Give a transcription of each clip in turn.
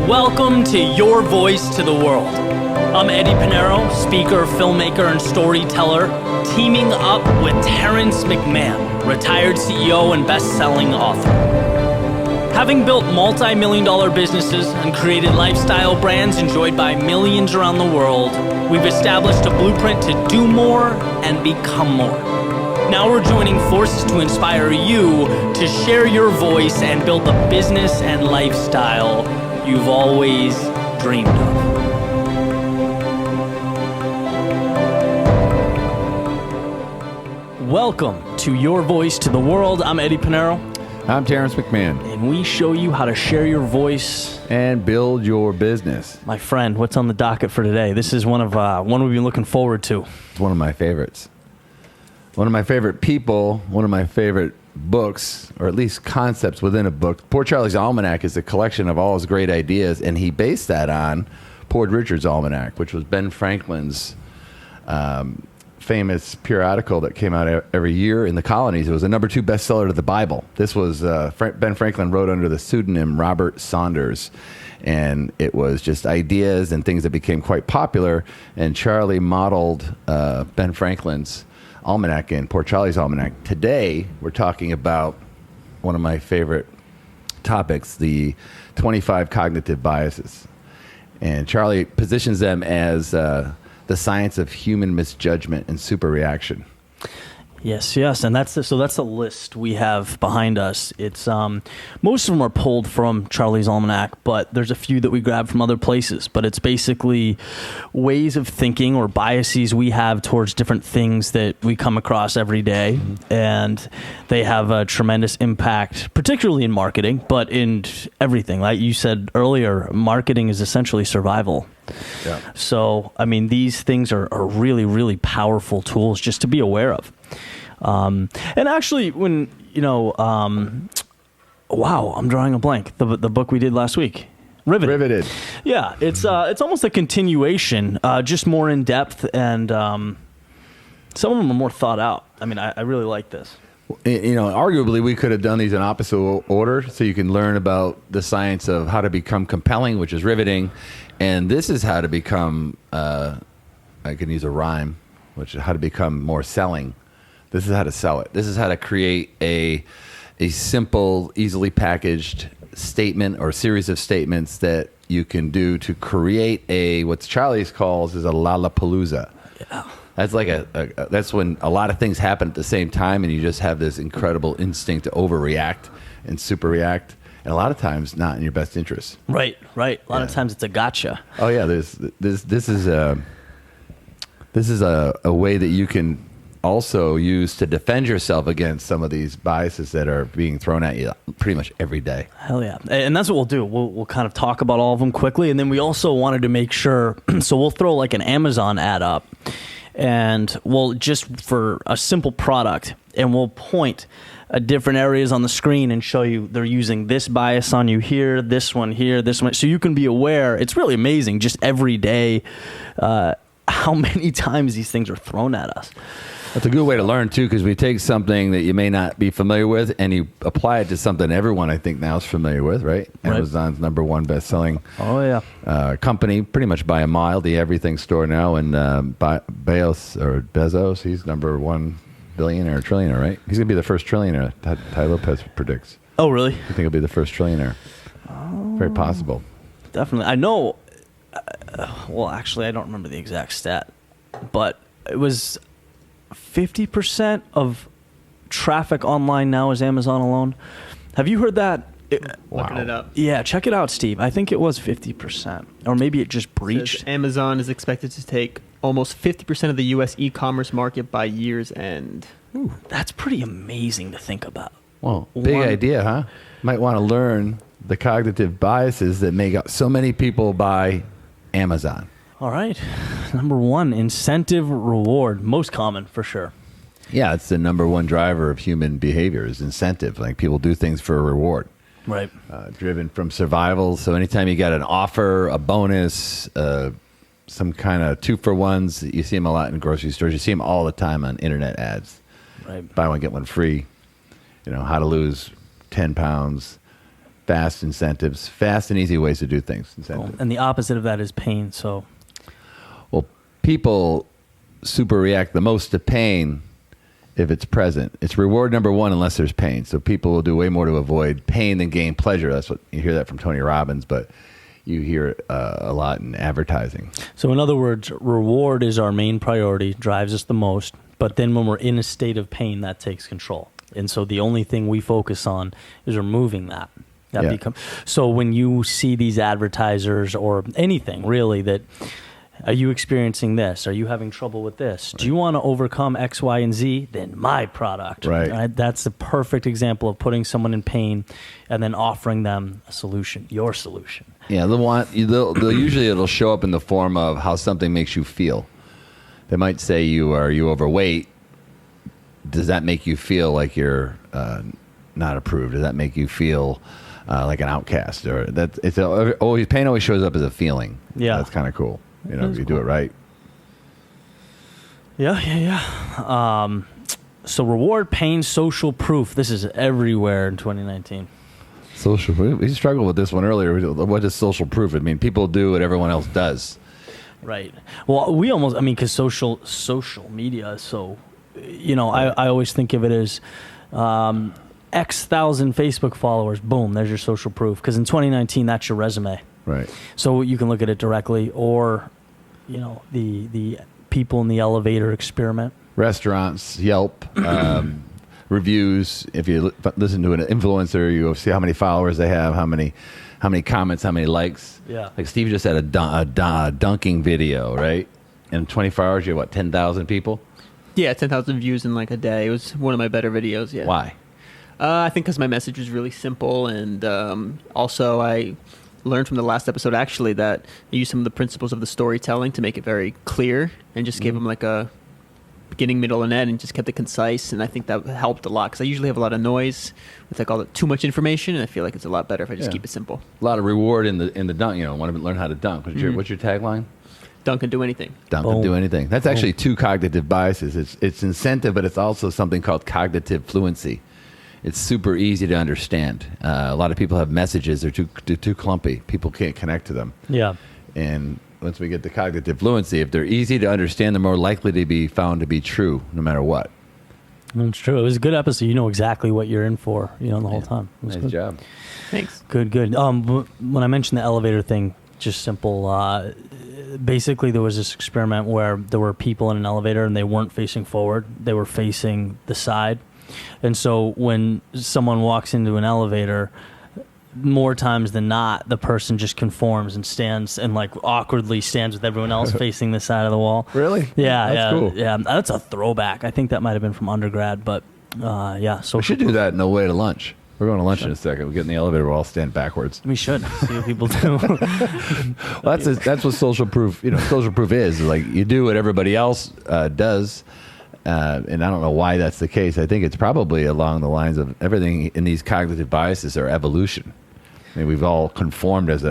Welcome to Your Voice to the World. I'm Eddie Pinero, speaker, filmmaker, and storyteller, teaming up with Terrence McMahon, retired CEO and best-selling author. Having built multi-million-dollar businesses and created lifestyle brands enjoyed by millions around the world, we've established a blueprint to do more and become more. Now we're joining forces to inspire you to share your voice and build the business and lifestyle you've always dreamed of. Welcome to Your Voice to the World. I'm Eddie Pinero. I'm Terrence McMahon. And we show you how to share your voice and build your business. My friend, what's on the docket for today? This is one we've been looking forward to. It's one of my favorites. One of my favorite people, one of my favorite books, or at least concepts within a book. Poor Charlie's Almanac is a collection of all his great ideas, and he based that on Poor Richard's Almanac, which was Ben Franklin's famous periodical that came out every year in the colonies. It was a number 2 bestseller to the Bible. This was Ben Franklin wrote under the pseudonym Robert Saunders, and it was just ideas and things that became quite popular, and Charlie modeled Ben Franklin's Almanac and Poor Charlie's Almanac. Today, we're talking about one of my favorite topics, the 25 cognitive biases. And Charlie positions them as the science of human misjudgment and superreaction. Yes, and that's the list we have behind us. It's most of them are pulled from Charlie's Almanac, but there's a few that we grab from other places. But it's basically ways of thinking or biases we have towards different things that we come across every day, and they have a tremendous impact, particularly in marketing, but in everything. Like you said earlier, marketing is essentially survival. Yeah. So, I mean, these things are really, really powerful tools just to be aware of. And actually, when, wow, I'm drawing a blank. The book we did last week. Riveted. Yeah, it's almost a continuation, just more in depth, and some of them are more thought out. I mean, I really like this. Arguably, we could have done these in opposite order, so you can learn about the science of how to become compelling, which is riveting, and this is how to become, I can use a rhyme, which is how to become more selling. This is how to sell it. This is how to create a simple, easily packaged statement or series of statements that you can do to create what Charlie calls is a Lollapalooza. Yeah. That's like that's when a lot of things happen at the same time, and you just have this incredible instinct to overreact and superreact, and a lot of times not in your best interest. Right. A lot of times it's a gotcha. Oh yeah, this is a way that you can also use to defend yourself against some of these biases that are being thrown at you pretty much every day. Hell yeah. And that's what we'll do. We'll kind of talk about all of them quickly, and then we also wanted to make sure, so we'll throw like an Amazon ad up, and we'll just for a simple product, and we'll point at different areas on the screen and show you they're using this bias on you here, this one here, this one, so you can be aware. It's really amazing just every day how many times these things are thrown at us. That's a good way to learn, too, because we take something that you may not be familiar with and you apply it to something everyone, I think, now is familiar with, right? Amazon's number 1 best-selling company, pretty much by a mile, the everything store now. And Bezos, he's number 1 billionaire or trillionaire, right? He's going to be the first trillionaire, Ty Lopez predicts. Oh, really? I think he'll be the first trillionaire. Very possible. Definitely. I know, well, actually, I don't remember the exact stat, but it was 50% of traffic online now is Amazon alone. Have you heard that? Wow. Looking it up. Yeah, check it out, Steve. I think it was 50%, or maybe it just breached. Amazon is expected to take almost 50% of the U.S. e-commerce market by year's end. Ooh, that's pretty amazing to think about. Well, big idea, huh? Might want to learn the cognitive biases that make so many people buy Amazon. All right. Number 1, incentive reward. Most common, for sure. Yeah, it's the number 1 driver of human behavior is incentive. Like people do things for a reward. Right. Driven from survival. So anytime you got an offer, a bonus, some kind of 2-for-1s, you see them a lot in grocery stores. You see them all the time on internet ads. Right. Buy one, get one free. How to lose 10 pounds. fast incentives, fast and easy ways to do things. Cool. And the opposite of that is pain. So, Well, people super react the most to pain if it's present. It's reward number one unless there's pain. So people will do way more to avoid pain than gain pleasure. That's what you hear that from Tony Robbins, but you hear it a lot in advertising. So in other words, reward is our main priority, drives us the most. But then when we're in a state of pain, that takes control. And so the only thing we focus on is removing that. So when you see these advertisers or anything really that, are you experiencing this? Are you having trouble with this? Right. Do you want to overcome X, Y, and Z? Then my product. Right. That's the perfect example of putting someone in pain and then offering them a solution, your solution. Yeah, they'll usually it'll show up in the form of how something makes you feel. They might say are you overweight? Does that make you feel like you're not approved? Does that make you feel like an outcast? Or pain always shows up as a feeling. Yeah, that's kind of cool. If you do it right. Yeah. So reward, pain, social proof. This is everywhere in 2019. Social proof. We struggled with this one earlier. What is social proof? I mean, people do what everyone else does. Right. Well, because social media is so, I always think of it as X thousand Facebook followers. Boom, there's your social proof. Because in 2019, that's your resume. Right. So you can look at it directly, or, the people in the elevator experiment. Restaurants, Yelp, reviews. If you listen to an influencer, you see how many followers they have, how many comments, how many likes. Yeah. Like Steve just had a dunking video, right? In 24 hours, you have 10,000 people? Yeah, 10,000 views in like a day. It was one of my better videos. Yeah. Why? I think because my message was really simple, and also I learned from the last episode actually that I used some of the principles of the storytelling to make it very clear, and just gave them like a beginning, middle, and end, and just kept it concise. And I think that helped a lot because I usually have a lot of noise with like all the too much information, and I feel like it's a lot better if I just keep it simple. A lot of reward in the dunk. Want to learn how to dunk. What's your tagline? Dunk and do anything. Dunk and do anything. That's actually two cognitive biases. It's incentive, but it's also something called cognitive fluency. It's super easy to understand. A lot of people have messages. They're too clumpy. People can't connect to them. Yeah. And once we get to cognitive fluency, if they're easy to understand, they're more likely to be found to be true no matter what. That's true. It was a good episode. You know exactly what you're in for, the whole time. Nice good. Job. Thanks. Good. When I mentioned the elevator thing, just simple. Basically, there was this experiment where there were people in an elevator and they weren't facing forward. They were facing the side. And so when someone walks into an elevator, more times than not, the person just conforms and stands and like awkwardly stands with everyone else facing the side of the wall. Really? Yeah. That's cool. Yeah. That's a throwback. I think that might have been from undergrad, but So we should do that in the way to lunch. We're going to lunch in a second. We get in the elevator. We'll all stand backwards. We should see what people do. Well, that's what social proof. Social proof is like you do what everybody else does. And I don't know why that's the case. I think it's probably along the lines of everything in these cognitive biases are evolution. I mean, we've all conformed as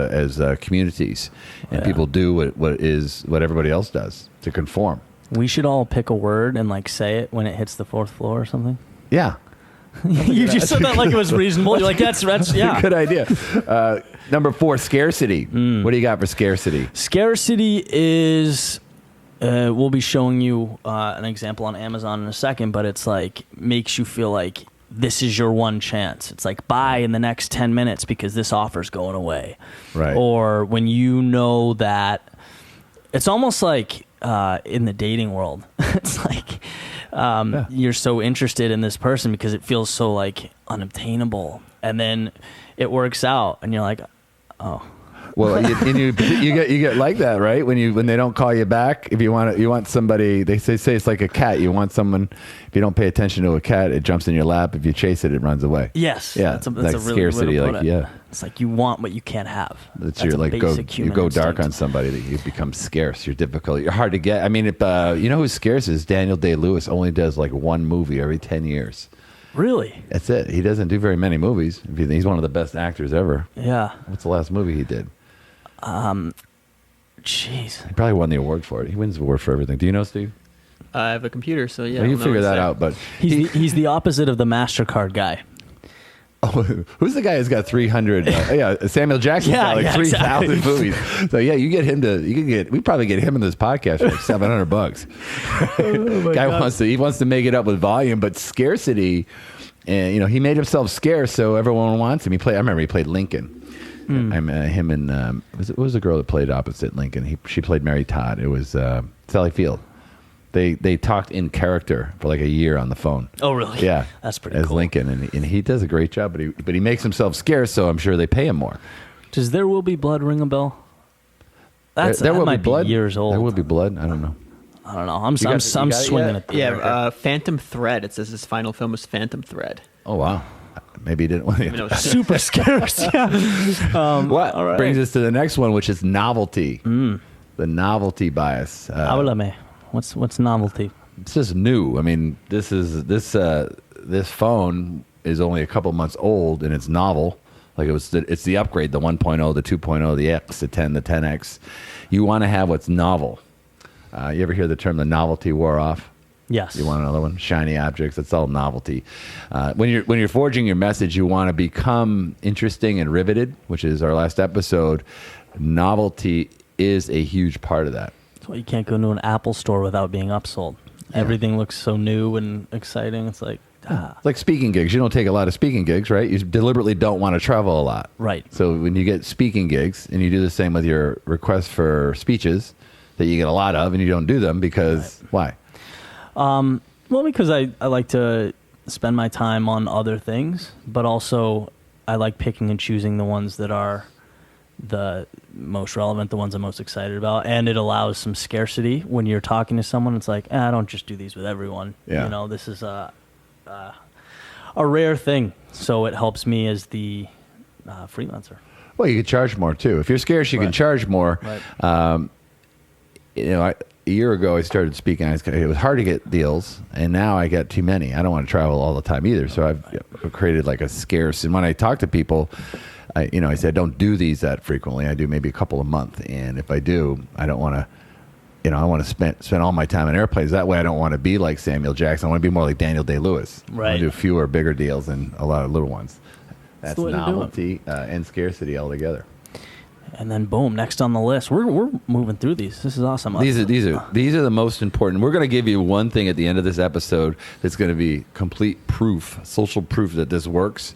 communities, and people do what everybody else does to conform. We should all pick a word and like say it when it hits the fourth floor or something. Yeah. You just said that like it was reasonable. You're like, that's yeah. Good idea. Number 4, scarcity. What do you got for scarcity? Scarcity is... we'll be showing you an example on Amazon in a second, but it's like makes you feel like this is your one chance. It's like buy in the next 10 minutes because this offer's going away. Right. Or when you know that it's almost like in the dating world, it's like you're so interested in this person because it feels so like unobtainable, and then it works out and you're like, oh. Well, you get like that, right? When they don't call you back, if you want somebody, they say it's like a cat. You want someone. If you don't pay attention to a cat, it jumps in your lap. If you chase it, it runs away. Yes. Yeah. That's a like really scarcity. Like it. Yeah. It's like you want what you can't have. That's your like you go dark on somebody that you become scarce. You're difficult. You're hard to get. I mean, if who's scarce is Daniel Day-Lewis. Only does like one movie every 10 years. Really? That's it. He doesn't do very many movies. He's one of the best actors ever. Yeah. What's the last movie he did? Jeez. He probably won the award for it. He wins the award for everything. Do you know, Steve? I have a computer, so yeah. Well, you figure that out. But he's the opposite of the MasterCard guy. Oh, who's the guy who's got 300? Samuel Jackson's got like 3,000 exactly. movies. So yeah, we probably get him in this podcast for like $700. He wants to make it up with volume, but scarcity, and he made himself scarce, so everyone wants him. I remember he played Lincoln. Him and what was the girl that played opposite Lincoln? She played Mary Todd. It was Sally Field. They talked in character for like a year on the phone. Oh, really? Yeah, that's pretty as cool. Lincoln, and he does a great job. But he makes himself scarce, so I'm sure they pay him more. Does There Will Be Blood ring a bell? That will might be blood. Years old. There will be blood. I don't know. I'm got it swinging yet? it. Yeah, Phantom Thread. It says his final film was Phantom Thread. Oh wow. Maybe he didn't want to. Super scarce. Yeah. What all right. brings us to the next one, which is novelty. The novelty bias. Háblame. What's novelty? It's just new. I mean, this phone is only a couple months old and it's novel. Like it's the upgrade, the 1.0, the 2.0, the X, the 10, the 10X. You want to have what's novel. You ever hear the term the novelty wore off? Yes. You want another one? Shiny objects. That's all novelty. When you're forging your message, you want to become interesting and riveted, which is our last episode. Novelty is a huge part of that. That's why you can't go into an Apple store without being upsold. Yeah. Everything looks so new and exciting. It's like, It's like speaking gigs. You don't take a lot of speaking gigs, right? You deliberately don't want to travel a lot. Right. So when you get speaking gigs, and you do the same with your requests for speeches that you get a lot of, and you don't do them because why? Well, because I like to spend my time on other things, but also I like picking and choosing the ones that are the most relevant, the ones I'm most excited about, and it allows some scarcity when you're talking to someone. It's like, I don't just do these with everyone. Yeah. This is a rare thing, so it helps me as the freelancer. Well, you could charge more too. If you're scarce, you can charge more. Right. A year ago, I started speaking. It was hard to get deals, and now I get too many. I don't want to travel all the time either, so I've created like a scarce. And when I talk to people, I say I don't do these that frequently. I do maybe a couple a month, and if I do, I don't want to. I want to spend all my time on airplanes. That way, I don't want to be like Samuel Jackson. I want to be more like Daniel Day-Lewis. Right. I want to do fewer, bigger deals and a lot of little ones. That's the way to do it. novelty and scarcity altogether. And then boom, next on the list. We're moving through these. This is awesome. These are the most important. We're going to give you one thing at the end of this episode that's going to be complete proof, social proof that this works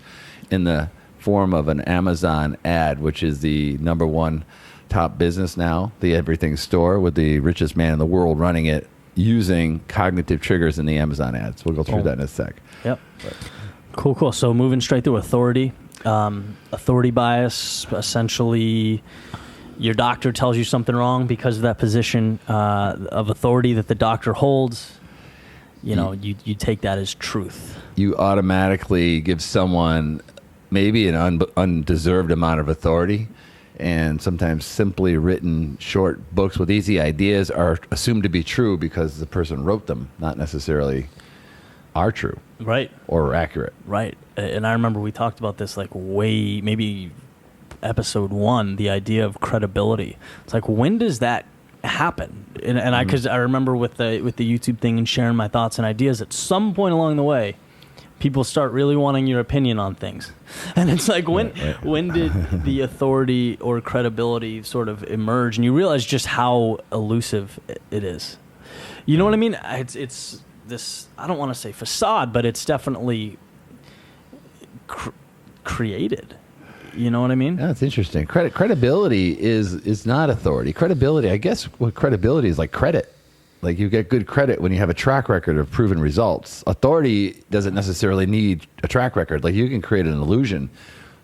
in the form of an Amazon ad, which is the number one top business now, the everything store with the richest man in the world running it using cognitive triggers in the Amazon ads. We'll go through that in a sec. Yep. Cool. So moving straight through authority. Authority bias, essentially your doctor tells you something wrong because of that position of authority that the doctor holds. You take that as truth. You automatically give someone maybe an undeserved amount of authority, and sometimes simply written short books with easy ideas are assumed to be true because the person wrote them, not necessarily are true. Right. Or accurate. Right. And I remember we talked about this maybe episode 1, the idea of credibility. It's like, when does that happen? And because I remember with the YouTube thing and sharing my thoughts and ideas, at some point along the way, people start really wanting your opinion on things. And it's like, when did the authority or credibility sort of emerge? And you realize just how elusive it is. You know what I mean? It's this, I don't want to say facade, but it's definitely created. You know what I mean? Yeah, that's interesting. Credibility is not authority. Credibility, I guess what credibility is like credit. Like you get good credit when you have a track record of proven results. Authority doesn't necessarily need a track record. Like you can create an illusion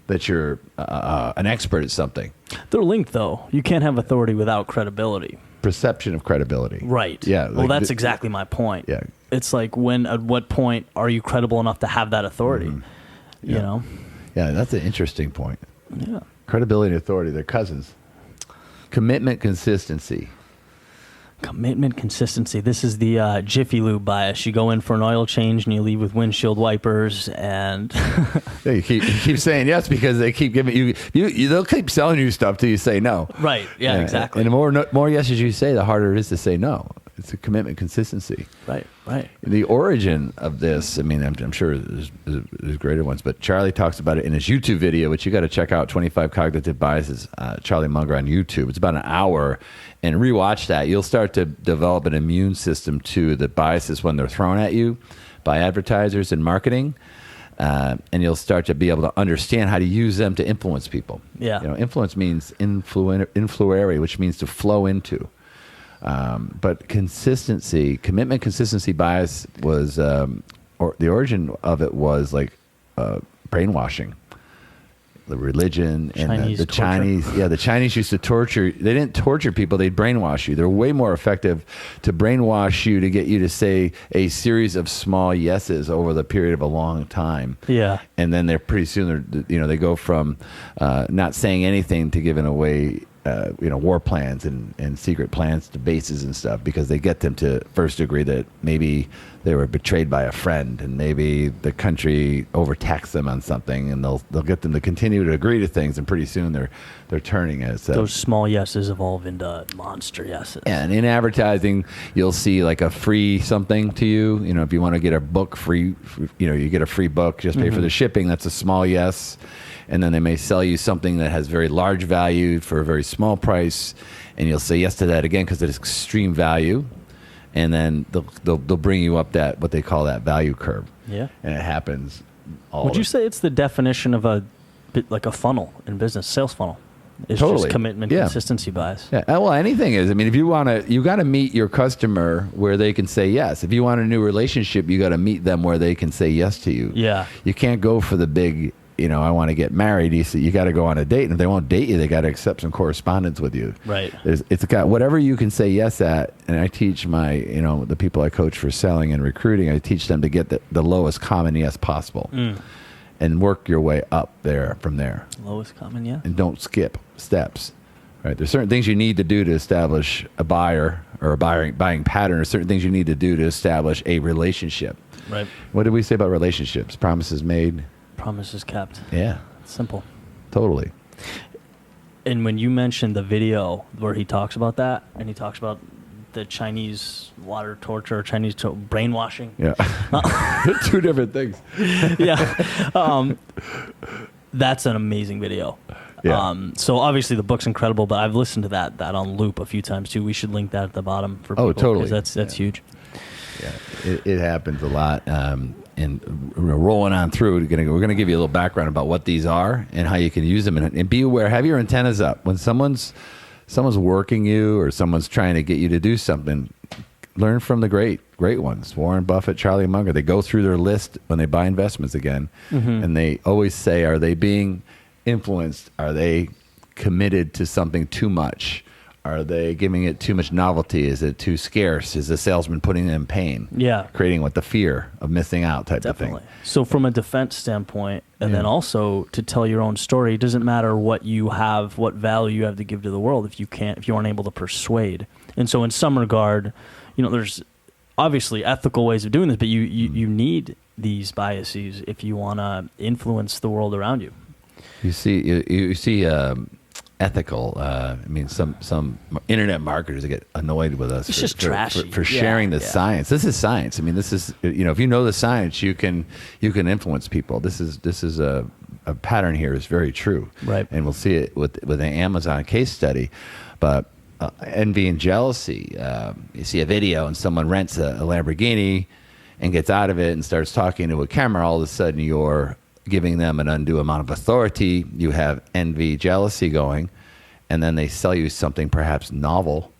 that you're an expert at something. They're linked, though. You can't have authority without credibility. Perception of credibility. Right. Yeah. Well, that's exactly my point. Yeah. It's like at what point are you credible enough to have that authority? Mm-hmm. You know? Yeah, that's an interesting point. Yeah. Credibility and authority, they're cousins. Commitment, consistency. Commitment, consistency. This is the Jiffy Lube bias. You go in for an oil change and you leave with windshield wipers, and Yeah, you keep saying yes because they keep giving you they'll keep selling you stuff till you say no. right. Yeah, exactly. And the more yeses you say, the harder it is to say no. It's a commitment, consistency. Right. Right. The origin of this, I mean, I'm sure there's greater ones, but Charlie talks about it in his YouTube video, which you got to check out, 25 Cognitive Biases, Charlie Munger on YouTube. It's about an hour, and rewatch that. You'll start to develop an immune system to the biases when they're thrown at you by advertisers and marketing, and you'll start to be able to understand how to use them to influence people. Yeah. You know, influence means influere, which means to flow into. But consistency, commitment, consistency bias was, or the origin of it was like brainwashing. The religion and the Chinese, the Chinese used to torture. They didn't torture people; they'd brainwash you. They're way more effective to brainwash you to get you to say a series of small yeses over the period of a long time. Yeah, and then they're pretty soon. They go from not saying anything to giving away. War plans and secret plans to bases and stuff, because they get them to first agree that maybe they were betrayed by a friend, and maybe the country overtaxed them on something, and they'll get them to continue to agree to things, and pretty soon they're turning as those small yeses evolve into monster yeses. And in advertising, you'll see like a free something to you. If you want to get a book free, you get a free book, just pay for the shipping. That's a small yes. And then they may sell you something that has very large value for a very small price, and you'll say yes to that again because it's extreme value, and then they'll bring you up that what they call that value curve. Yeah, and it happens. Would you say it's the definition of a bit like a funnel in business, sales funnel? It's totally. Just commitment, consistency bias. Yeah. Well, anything is. I mean, if you got to meet your customer where they can say yes. If you want a new relationship, you got to meet them where they can say yes to you. Yeah. You can't go for the big. I want to get married. You got to go on a date, and if they won't date you, they got to accept some correspondence with you. Right. It's got whatever you can say yes at. And I teach my, the people I coach for selling and recruiting. I teach them to get the lowest common yes possible, and work your way up there from there. Lowest common yes. And don't skip steps. Right. There's certain things you need to do to establish a buyer or a buying pattern. There's certain things you need to do to establish a relationship. Right. What did we say about relationships? Promises made. Promises kept. Yeah. Simple. Totally. And when you mentioned the video where he talks about that, and he talks about the Chinese water torture, brainwashing. Yeah. Two different things. Yeah. That's an amazing video. Yeah. So obviously the book's incredible, but I've listened to that on loop a few times too. We should link that at the bottom for people. Oh, totally. Because that's huge. Yeah. It happens a lot. And rolling on through, we're going to give you a little background about what these are and how you can use them. And be aware, have your antennas up. When someone's working you or someone's trying to get you to do something, learn from the great ones. Warren Buffett, Charlie Munger. They go through their list when they buy investments again, and they always say, are they being influenced? Are they committed to something too much? Are they giving it too much novelty? Is it too scarce? Is the salesman putting them in pain? Yeah. Creating the fear of missing out type of thing. So from a defense standpoint, and then also to tell your own story, it doesn't matter what you have, what value you have to give to the world if you aren't able to persuade. And so in some regard, there's obviously ethical ways of doing this, but you need these biases if you want to influence the world around you. You see ethical. Some internet marketers that get annoyed with us. It's just trashy for sharing the science. This is science. I mean, this is if you know the science, you can influence people. This is a pattern here is very true. Right. And we'll see it with an Amazon case study, but. Envy and jealousy. You see a video and someone rents a Lamborghini and gets out of it and starts talking to a camera. All of a sudden, you're giving them an undue amount of authority. You have envy, jealousy going, and then they sell you something perhaps novel,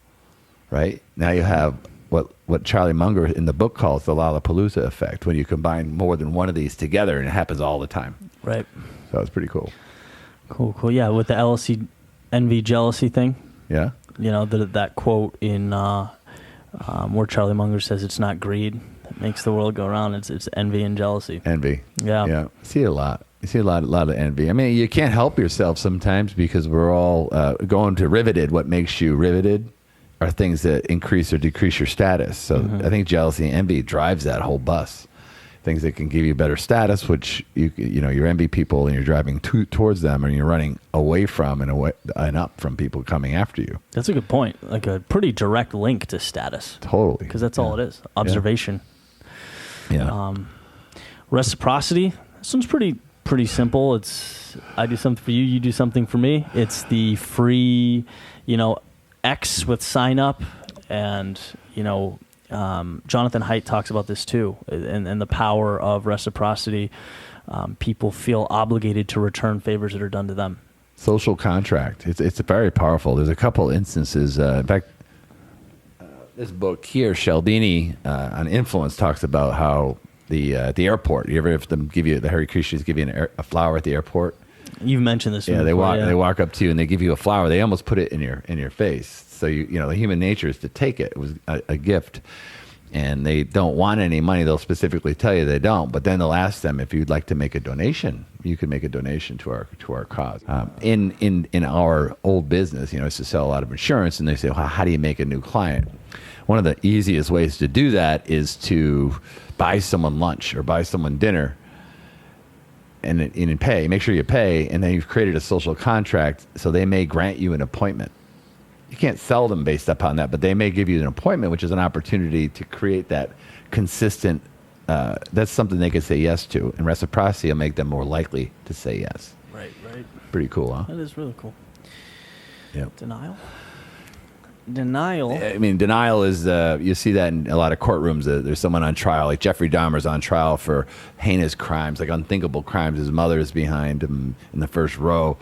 right? Now you have what Charlie Munger in the book calls the Lollapalooza effect, when you combine more than one of these together, and it happens all the time. Right. So it's pretty cool. Cool. Yeah, with the LLC envy, jealousy thing. Yeah. That quote in where Charlie Munger says it's not greed that makes the world go round. It's envy and jealousy. Envy. Yeah. Yeah. See a lot. You see a lot of envy. I mean, you can't help yourself sometimes because we're all going to riveted. What makes you riveted are things that increase or decrease your status. So I think jealousy and envy drives that whole bus. things that can give you better status, which you envy people and you're driving towards them, and you're running away from and up from people coming after you. That's a good point. Like a pretty direct link to status. Totally. Because that's all it is. Observation. Yeah. Reciprocity. This one's pretty simple. It's I do something for you, you do something for me. It's the free, X with sign up, and Jonathan Haidt talks about this too, and the power of reciprocity. People feel obligated to return favors that are done to them. Social contract. It's very powerful. There's a couple instances. In fact, this book here, Cialdini on influence, talks about how at the airport. You ever have them give you the Hare Krishnas give you a flower at the airport? You've mentioned this. Yeah, they walk up to you and they give you a flower. They almost put it in your face. So the human nature is to take it. It was a gift, and they don't want any money. They'll specifically tell you they don't. But then they'll ask them if you'd like to make a donation. You could make a donation to our cause. In our old business, it's to sell a lot of insurance, and they say, well, how do you make a new client? One of the easiest ways to do that is to buy someone lunch or buy someone dinner and pay. Make sure you pay, and then you've created a social contract, so they may grant you an appointment. You can't sell them based upon that, but they may give you an appointment, which is an opportunity to create that consistent, that's something they could say yes to, and reciprocity will make them more likely to say yes. Right. Pretty cool, huh? That is really cool. Yep. Denial. I mean, denial is, you see that in a lot of courtrooms. There's someone on trial, like Jeffrey Dahmer's on trial for heinous crimes, like unthinkable crimes. His mother is behind him in the first row.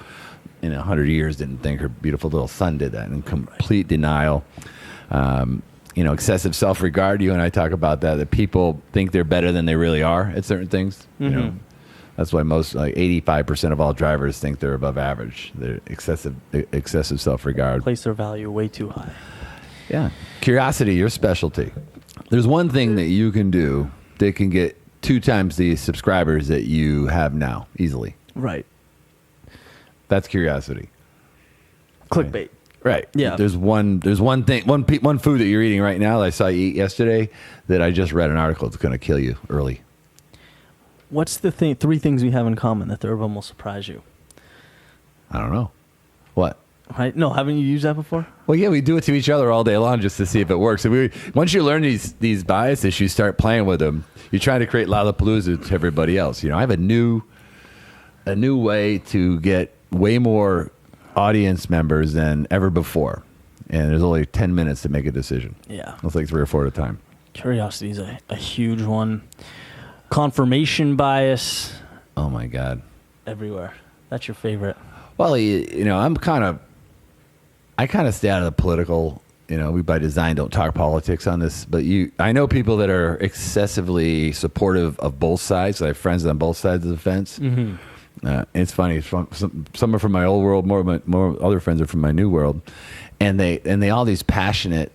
In 100 years, didn't think her beautiful little son did that. In complete denial. Excessive self-regard. You and I talk about that people think they're better than they really are at certain things. Mm-hmm. That's why most, like 85% of all drivers think they're above average. They're excessive self-regard. Place their value way too high. Yeah. Curiosity, your specialty. There's one thing that you can do that can get 2 times the subscribers that you have now, easily. Right. That's curiosity. Clickbait. Right. Yeah. There's one thing, one food that you're eating right now that I saw you eat yesterday that I just read an article. It's going to kill you early. What's the 3 things we have in common that third one will surprise you? I don't know. What? Right? No, haven't you used that before? Well, yeah, we do it to each other all day long just to see if it works. And once you learn these biases, you start playing with them. You try to create Lollapalooza to everybody else. I have a new way to get way more audience members than ever before, and there's only 10 minutes to make a decision. Yeah, it's like 3 or 4 at a time. Curiosity is a huge one. Confirmation bias. Oh my God, everywhere. That's your favorite. Well, I kind of stay out of the political. We by design don't talk politics on this, but I know people that are excessively supportive of both sides. I have friends on both sides of the fence. Mm-hmm. It's funny. Some are from my old world. More other friends are from my new world, and they all these passionate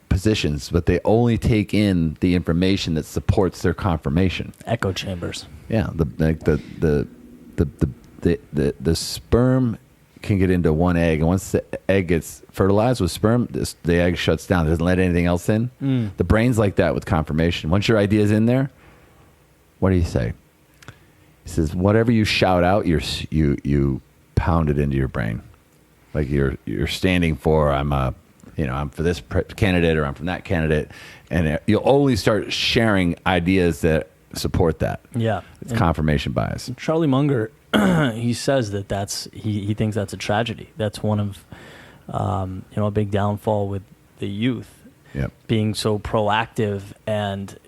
positions, but they only take in the information that supports their confirmation. Echo chambers. Yeah, the sperm can get into one egg, and once the egg gets fertilized with sperm, the egg shuts down. It doesn't let anything else in. The brain's like that with confirmation. Once your idea's in there, what do you say? He says, whatever you shout out, you pound it into your brain, like you're standing for. I'm for this candidate, or I'm from that candidate, and you'll only start sharing ideas that support that. Yeah, it's confirmation bias. Charlie Munger, he says he thinks that's a tragedy. That's one of a big downfall with the youth. Yep. Being so proactive and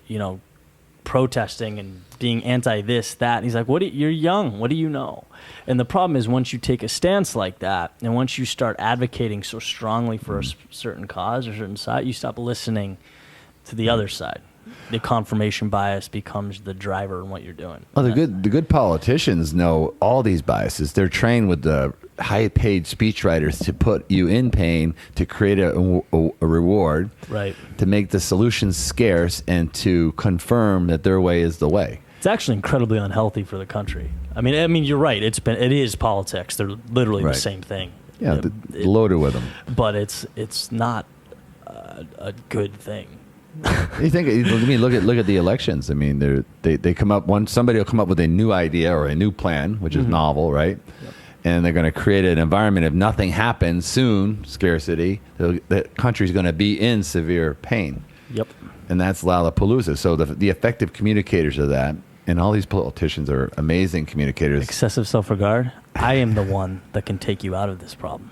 protesting and being anti this, that. And he's like, you're young. What do you know? And the problem is, once you take a stance like that, and once you start advocating so strongly for a certain cause or certain side, you stop listening to the other side. The confirmation bias becomes the driver in what you're doing. Well, the good politicians know all these biases. They're trained with the high-paid speechwriters to put you in pain, to create a reward, right? To make the solutions scarce, and to confirm that their way is the way. It's actually incredibly unhealthy for the country. I mean, you're right. It is politics. They're literally the same thing. Yeah, loaded with them. But it's not a good thing. You think? I mean, look at the elections. I mean, they come up. Somebody will come up with a new idea or a new plan, which is novel, right? Yep. And they're going to create an environment. If nothing happens soon, scarcity, the country's going to be in severe pain. Yep. And that's Lollapalooza. So the effective communicators of that, and all these politicians are amazing communicators. Excessive self-regard. I am the one that can take you out of this problem.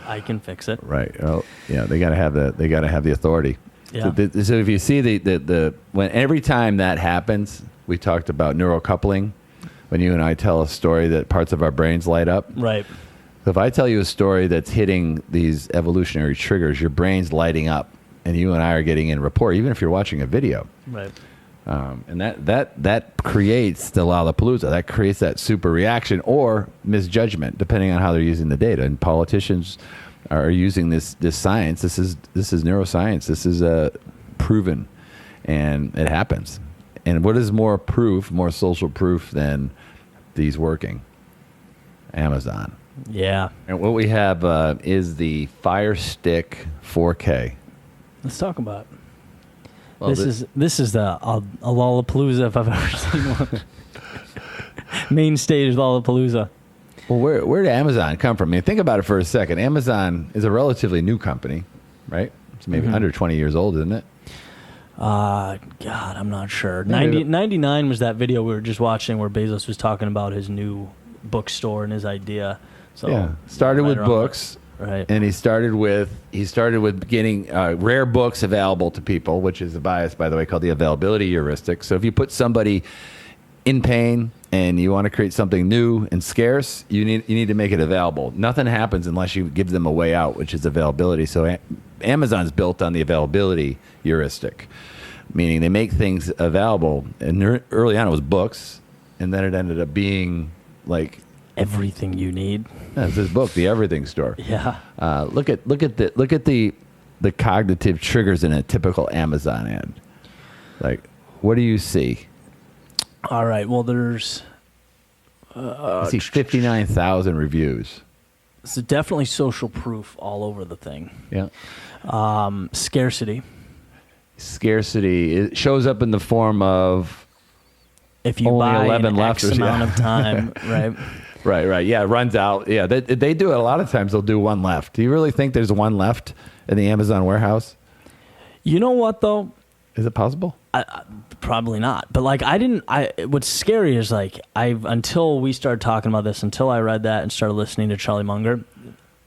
I can fix it. Right. Oh, yeah. They got to have the authority. Yeah. So if you see when every time that happens, we talked about neurocoupling. When you and I tell a story that parts of our brains light up. Right. So if I tell you a story that's hitting these evolutionary triggers, your brain's lighting up, and you and I are getting in rapport, even if you're watching a video. Right. And that creates the Lollapalooza. That creates that super reaction or misjudgment, depending on how they're using the data. And politicians are using this science. This is neuroscience. This is proven, and it happens. And what is more proof, more social proof than these working? Amazon. Yeah. And what we have is the Fire Stick 4K. Let's talk about it. Well, This is a Lollapalooza if I've ever seen one. Main stage Lollapalooza. Well, where did Amazon come from? I mean, think about it for a second. Amazon is a relatively new company, right? It's maybe under 20 years old, isn't it? God, I'm not sure. 99 was that video we were just watching where Bezos was talking about his new bookstore and his idea. So yeah, started with books, right? And he started with getting rare books available to people, which is a bias, by the way, called the availability heuristic. So if you put somebody in pain and you want to create something new and scarce, you need to make it available. Nothing happens unless you give them a way out, which is availability. So Amazon's built on the availability heuristic, meaning they make things available. And early on it was books, and then it ended up being like everything you need. That's this book, The Everything Store. Yeah. Look at the cognitive triggers in a typical Amazon ad. Like, what do you see? All right. Well, there's I see 59,000 reviews. So definitely social proof all over the thing. Yeah. Scarcity. It shows up in the form of if you only buy 11 an left X amount of time, right? Right. Yeah, it runs out. Yeah, they do it. A lot of times they'll do one left. Do you really think there's one left in the Amazon warehouse? You know what, though? Is it possible? Probably not. But like, what's scary is like, until we started talking about this, until I read that and started listening to Charlie Munger,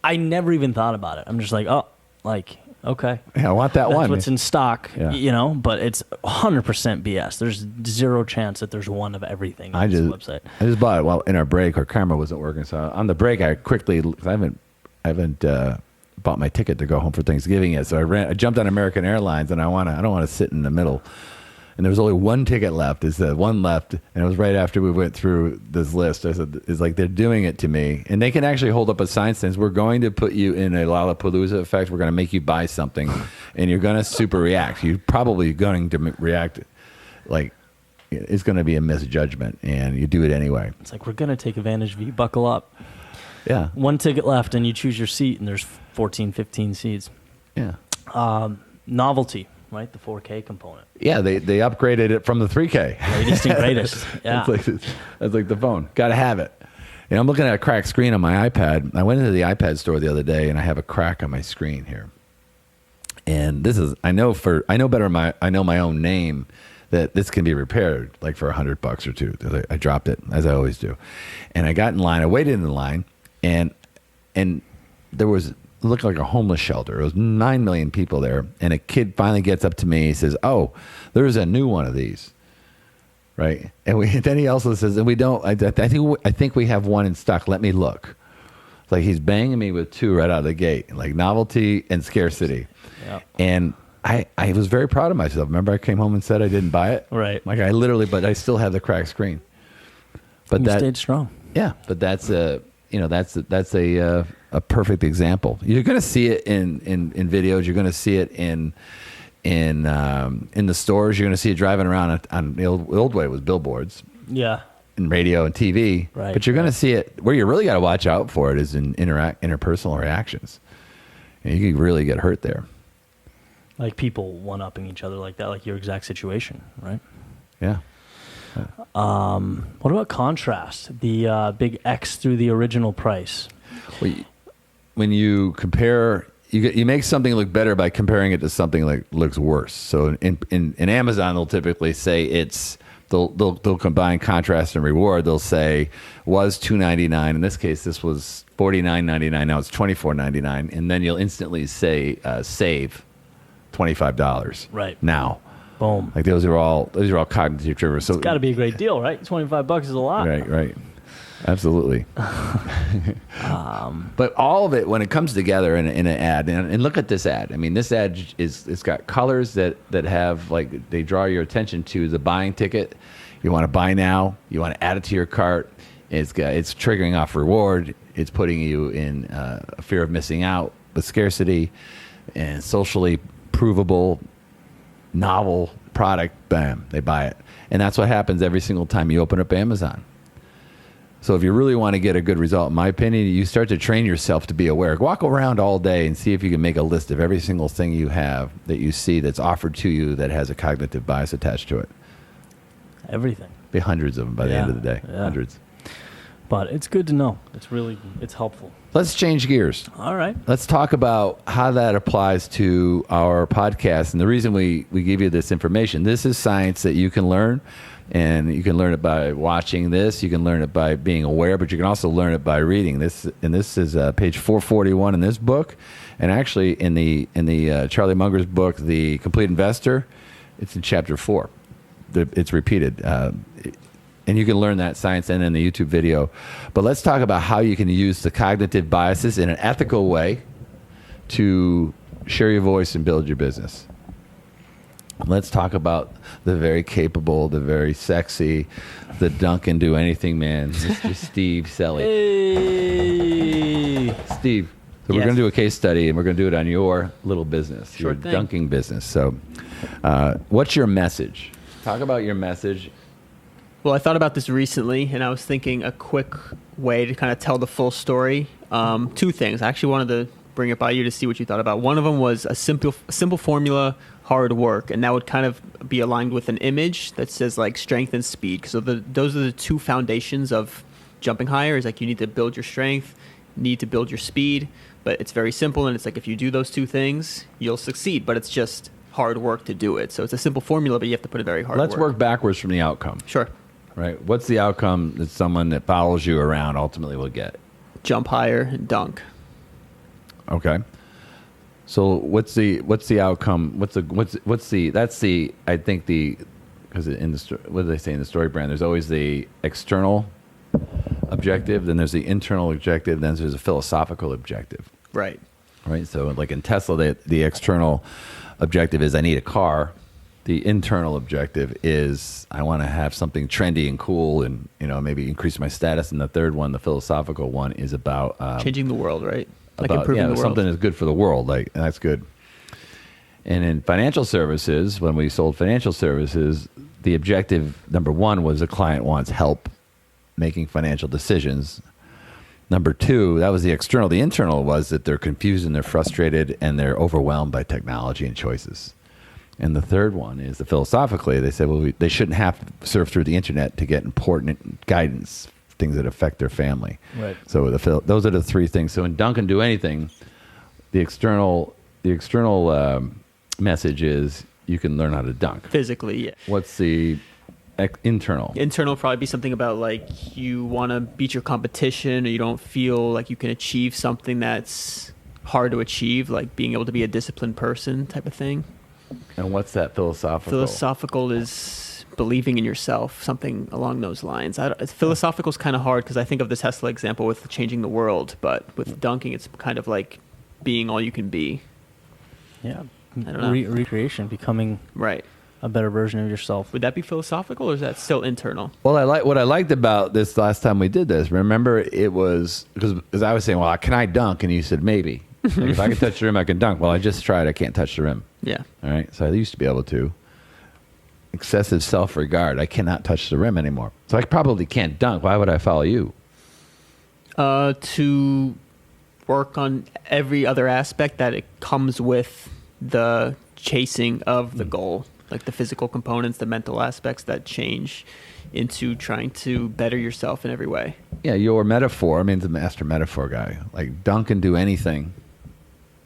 I never even thought about it. I'm just like, oh, like, okay. Yeah, I want that That's one. what's in stock, yeah. But it's 100% BS. There's zero chance that there's one of everything on this website. I just bought it while in our break. Our camera wasn't working. So on the break, I quickly, I haven't bought my ticket to go home for Thanksgiving yet. So I jumped on American Airlines, and I don't want to sit in the middle. And there was only one ticket left. It said one left, and it was right after we went through this list. I said, it's like they're doing it to me. And they can actually hold up a sign saying, we're going to put you in a Lollapalooza effect. We're going to make you buy something, and you're going to super react. You're probably going to react like it's going to be a misjudgment, and you do it anyway. It's like, we're going to take advantage of you. Buckle up. Yeah. One ticket left, and you choose your seat, and there's 14, 15 seats. Yeah. Novelty. Right, the 4K component. Yeah, they upgraded it from the 3K. Latest and greatest. Yeah, that's like the phone. Got to have it. And I'm looking at a cracked screen on my iPad. I went into the iPad store the other day, and I have a crack on my screen here. And this is I know my own name that this can be repaired like for $100 or two. I dropped it as I always do, and I got in line. I waited in line, and there was. It looked like a homeless shelter. It was 9 million people there, and a kid finally gets up to me. He says, "Oh, there's a new one of these, right?" And then he also says, "And we don't. I think we have one in stock. Let me look." It's like he's banging me with two right out of the gate, like novelty and scarcity. Yeah. And I was very proud of myself. Remember, I came home and said I didn't buy it. Right. Like but I still have the cracked screen. But you stayed strong. Yeah, but that's a perfect example. You're going to see it in videos. You're going to see it in the stores. You're going to see it driving around on the old way was billboards. Yeah. In radio and TV. Right. But you're going to see it where you really got to watch out for it is in interpersonal reactions. And you can really get hurt there. Like people one-upping each other like that, like your exact situation, right? Yeah. What about contrast? The big X through the original price. Well, when you compare, you make something look better by comparing it to something like looks worse. So in Amazon, they'll typically say they'll combine contrast and reward. They'll say was $2.99. In this case, this was $49.99. Now it's $24.99, and then you'll instantly say save $25. Right now. Boom. Like those are all cognitive triggers. So it's got to be a great deal, right? $25 is a lot. Right. Absolutely. But all of it, when it comes together in an ad, and look at this ad. I mean, this ad it's got colors that have, like, they draw your attention to the buying ticket. You want to buy now. You want to add it to your cart. It's triggering off reward. It's putting you in a fear of missing out, but scarcity, and socially provable, novel product. Bam, they buy it. And that's what happens every single time you open up Amazon. So if you really want to get a good result, in my opinion, you start to train yourself to be aware. Walk around all day and see if you can make a list of every single thing you have that you see that's offered to you that has a cognitive bias attached to it. Everything. Be hundreds of them by the end of the day. Yeah. Hundreds. But it's good to know. It's helpful. Let's change gears. All right. Let's talk about how that applies to our podcast. And the reason we give you this information, this is science that you can learn. And you can learn it by watching this. You can learn it by being aware, but you can also learn it by reading this. And this is page 441 in this book, and actually in the Charlie Munger's book, The Complete Investor, it's in chapter 4. It's repeated, and you can learn that science and in the YouTube video. But let's talk about how you can use the cognitive biases in an ethical way to share your voice and build your business. Let's talk about the very capable, the very sexy, the dunk and do anything man, Mr. Steve Celi. Hey. Steve, so we're Yes. going to do a case study, and we're going to do it on your little business, Sure your thing. dunking business. So what's your message? Talk about your message. Well, I thought about this recently, and I was thinking a quick way to kind of tell the full story. Two things. I actually wanted to bring it by you to see what you thought about. One of them was a simple formula, hard work, and that would kind of be aligned with an image that says like strength and speed. So those are the two foundations of jumping higher. Is like you need to build your strength, need to build your speed, but it's very simple, and it's like if you do those two things, you'll succeed. But it's just hard work to do it. So it's a simple formula, but you have to put a very hard Let's work backwards from the outcome. Sure. Right. What's the outcome that someone that follows you around ultimately will get? Jump higher and dunk. Okay. So what's the outcome? That's the I think because in the what do they say in the story brand? There's always the external objective, then there's the internal objective, then there's a philosophical objective. Right. Right. So like in Tesla, the external objective is I need a car. The internal objective is I want to have something trendy and cool, and maybe increase my status. And the third one, the philosophical one, is about Changing the world, right? Like about improving the world. something that's good for the world. Like that's good. And in financial services, when we sold financial services, the objective number one was the client wants help making financial decisions. Number two, that was the external. The internal was that they're confused and they're frustrated and they're overwhelmed by technology and choices. And the third one is the philosophically. They said, well, they shouldn't have to surf through the internet to get important guidance, things that affect their family. Right. So those are the three things. So in Dunk and Do Anything, the external message is you can learn how to dunk. Physically, yeah. What's the internal? Internal probably be something about like you want to beat your competition, or you don't feel like you can achieve something that's hard to achieve, like being able to be a disciplined person type of thing. And what's that philosophical? Philosophical is believing in yourself, something along those lines. Philosophical is kind of hard because I think of the Tesla example with changing the world, but with dunking, it's kind of like being all you can be. Yeah. I don't know. Recreation, becoming Right. a better version of yourself. Would that be philosophical, or is that still internal? Well, what I liked about this last time we did this, remember, it was because I was saying, well, can I dunk? And you said, maybe. Like, if I can touch the rim, I can dunk. Well, I just tried. I can't touch the rim. Yeah. All right. So I used to be able to. Excessive self-regard. I cannot touch the rim anymore. So I probably can't dunk. Why would I follow you? To work on every other aspect that it comes with the chasing of the goal, like the physical components, the mental aspects that change into trying to better yourself in every way. Yeah, your metaphor, I mean, the master metaphor guy, like dunk and do anything,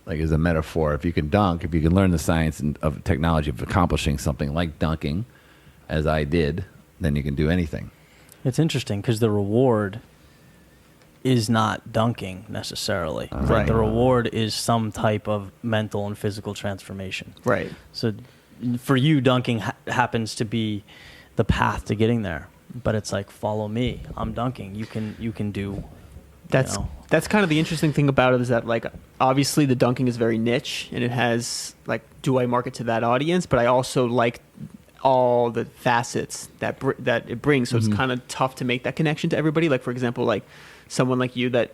like is a metaphor. If you can dunk, if you can learn the science of technology of accomplishing something like dunking, as I did, then you can do anything. It's interesting because the reward is not dunking necessarily. Right. The reward is some type of mental and physical transformation. Right. So for you, dunking happens to be the path to getting there. But it's like, follow me. I'm dunking. You can do. That's kind of the interesting thing about it, is that like obviously the dunking is very niche and it has like, do I market to that audience? But I also like all the facets that it brings. So it's kind of tough to make that connection to everybody. Like for example, like someone like you, that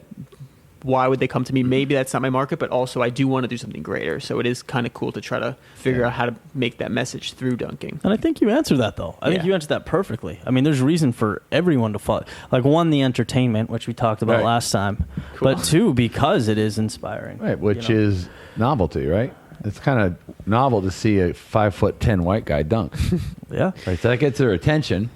why would they come to me? Maybe that's not my market, but also I do want to do something greater. So it is kind of cool to try to figure out how to make that message through dunking. And I think you answered that, though. I think you answered that perfectly. I mean, there's reason for everyone to follow. Like, one, the entertainment, which we talked about last time. Cool. But two, because it is inspiring. Right, which is novelty, right? It's kind of novel to see a 5'10" white guy dunk. Yeah. Right, so that gets their attention.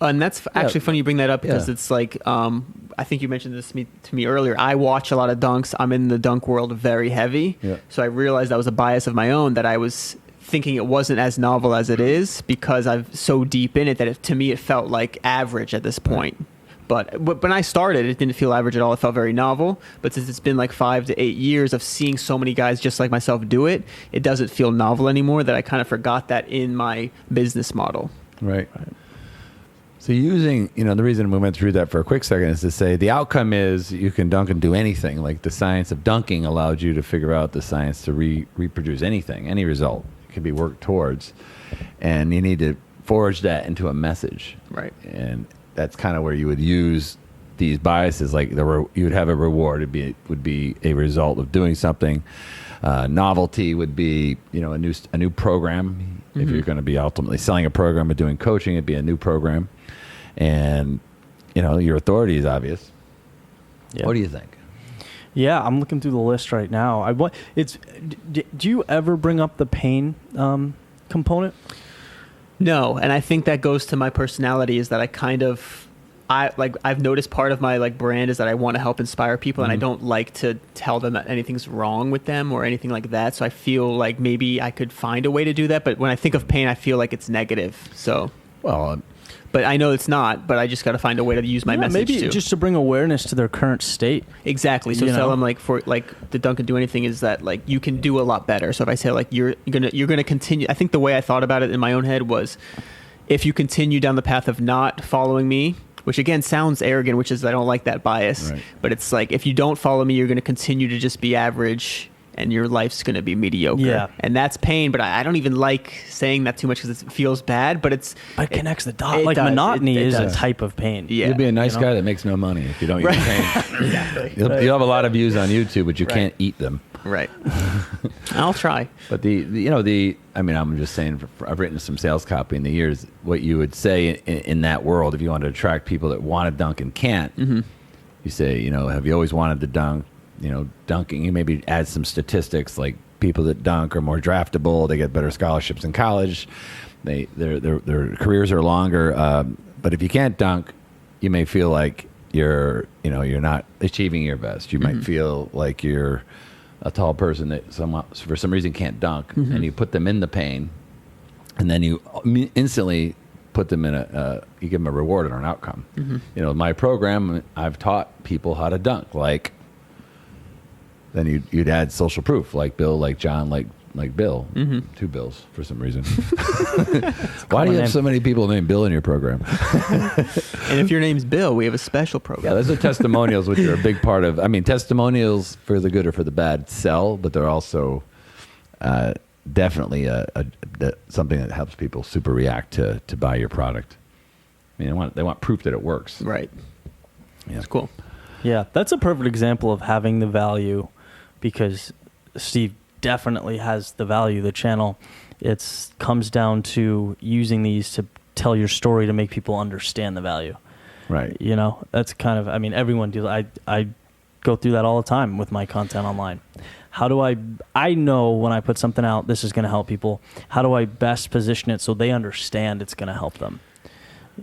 And that's actually funny you bring that up, because it's like, I think you mentioned this to me earlier. I watch a lot of dunks. I'm in the dunk world very heavy. Yeah. So I realized that was a bias of my own, that I was thinking it wasn't as novel as it is, because I'm so deep in it that to me it felt like average at this point. But when I started, it didn't feel average at all. It felt very novel. But since it's been like 5 to 8 years of seeing so many guys just like myself do it, it doesn't feel novel anymore, that I kind of forgot that in my business model. Right. So using, the reason we went through that for a quick second is to say the outcome is you can dunk and do anything. Like the science of dunking allowed you to figure out the science to reproduce anything, any result. It can be worked towards. And you need to forge that into a message. Right. And that's kind of where you would use these biases. Like you would have a reward. It would be a result of doing something. Novelty would be, a new program. If you're going to be ultimately selling a program or doing coaching, it'd be a new program. And, your authority is obvious. Yeah. What do you think? Yeah, I'm looking through the list right now. Do you ever bring up the pain component? No, and I think that goes to my personality, is that I've noticed part of my brand is that I want to help inspire people, and I don't like to tell them that anything's wrong with them or anything like that. So I feel like maybe I could find a way to do that, but when I think of pain, I feel like it's negative. So but I know it's not, but I just got to find a way to use my message maybe too. Just to bring awareness to their current state. Exactly. So tell them the dunk and do anything is that you can do a lot better. So if I say you're gonna continue, I think the way I thought about it in my own head was, if you continue down the path of not following me, which again sounds arrogant, which is I don't like that bias, but it's like, if you don't follow me, you're going to continue to just be average, and your life's going to be mediocre. Yeah. And that's pain, but I don't even like saying that too much, because it feels bad, but it connects the dot. Monotony is a type of pain. Yeah. You'll be a nice guy that makes no money if you don't eat pain. Exactly. You'll have a lot of views on YouTube, but you can't eat them. Right. I'll try. But I'm just saying, I've written some sales copy in the years. What you would say in that world, if you want to attract people that want to dunk and can't, you say, have you always wanted to dunk? Dunking, you maybe add some statistics, like people that dunk are more draftable, they get better scholarships in college, their careers are longer. But if you can't dunk, you may feel like you're not achieving your best. You might feel like you're a tall person that for some reason can't dunk, and you put them in the pain, and then you instantly put them in you give them a reward or an outcome. My program, I've taught people how to dunk. Then you'd add social proof, like Bill, like John, like Bill. 2 Bills for some reason. Why do you have so many people named Bill in your program? And if your name's Bill, we have a special program. Yeah, those are testimonials, which are a big part of. Testimonials for the good or for the bad sell, but they're also definitely something that helps people super react to buy your product. They want proof that it works. Right. Yeah, it's cool. Yeah, that's a perfect example of having the value, because Steve definitely has the value. The channel, it comes down to using these to tell your story to make people understand the value. Right. That's kind of, everyone deals. I go through that all the time with my content online. How do I know when I put something out, this is going to help people. How do I best position it so they understand it's going to help them?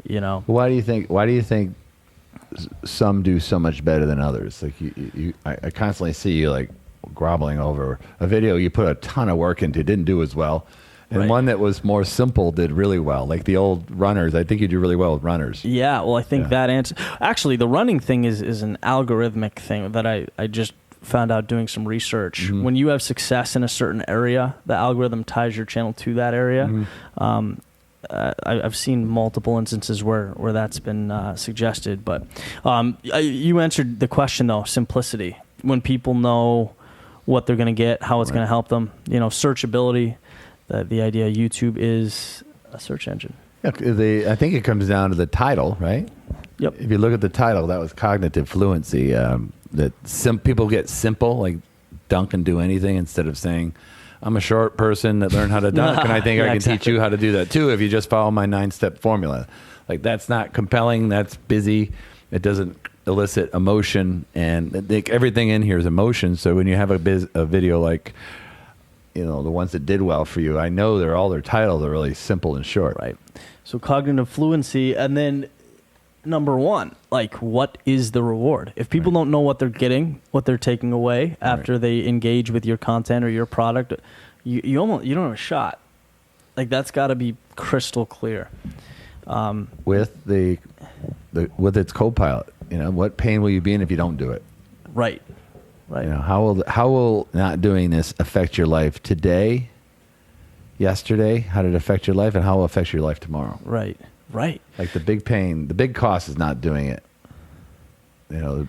You know? Why do you think some do so much better than others? Like I constantly see you like groveling over a video you put a ton of work into, didn't do as well. And one that was more simple did really well. Like the old runners. I think you do really well with runners. Yeah, well, I think that answer... Actually, the running thing is an algorithmic thing that I just found out doing some research. Mm-hmm. When you have success in a certain area, the algorithm ties your channel to that area. Mm-hmm. I've seen multiple instances where that's been suggested. But you answered the question, though, simplicity. When people know what they're going to get, how it's going to help them. You know, searchability. The idea YouTube is a search engine. Yeah, I think it comes down to the title, right? Yep. If you look at the title, that was cognitive fluency. That people get simple, like dunk and do anything, instead of saying, I'm a short person that learned how to dunk, and I think I can teach you how to do that too if you just follow my 9-step formula. Like, that's not compelling. That's busy. It doesn't elicit emotion, and everything in here is emotion. So when you have a video like, you know, the ones that did well for you, I know their titles are really simple and short. Right. So cognitive fluency, and then number one, like, what is the reward? If people don't know what they're getting, what they're taking away after they engage with your content or your product, you don't have a shot. Like, that's got to be crystal clear. With with its co-pilot, you know, what pain will you be in if you don't do it? Right. Right. You know, how will not doing this affect your life today, yesterday? How did it affect your life, and how will it affect your life tomorrow? Right. Right. Like the big cost is not doing it. You know,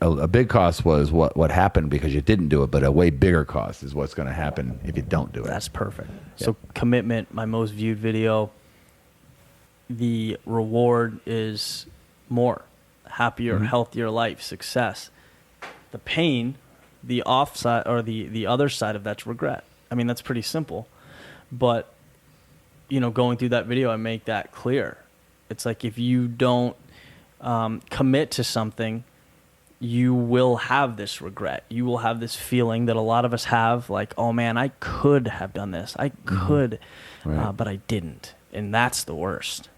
a big cost was what happened because you didn't do it, but a way bigger cost is what's going to happen if you don't do it. That's perfect. Yeah. So commitment, my most viewed video, the reward is more, happier, healthier life, success. The pain, the offside or the other side of that's regret. I mean, that's pretty simple, but you know, going through that video, I make that clear. It's like, if you don't commit to something, you will have this regret. You will have this feeling that a lot of us have, like, oh man, I could have done this. I could, but I didn't, and that's the worst.